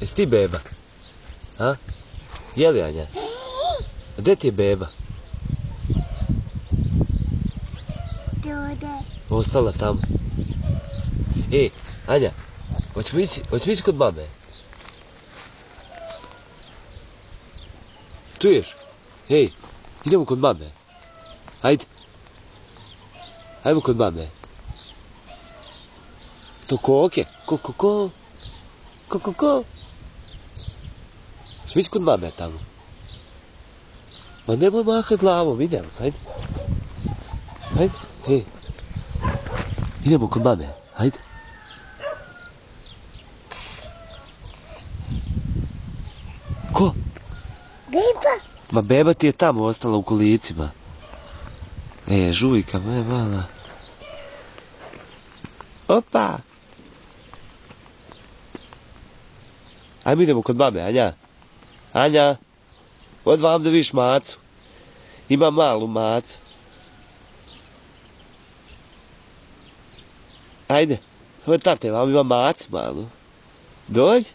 Jesi ti beba? A? Jeli, Anja? A gdje ti je beba? Ostala tamo. Anja, hoćemo ići kod mame? Čuješ? Idemo kod mame. Ajde. Ajmo kod mame. To koke? Ko? Smo ići kod mame tamo. Ma nemoj mahat glavom, idemo, ajde. Ajde, idemo kod mame, ajde. Ko? Beba. Ma beba ti je tamo ostala u kolicima. Žujka moja mala. Opa! Ajmo idemo kod mame, Anja. Anja, od vam da vidiš macu. Ima malu macu. Ajde, od tate vam ima macu malu. Dođi.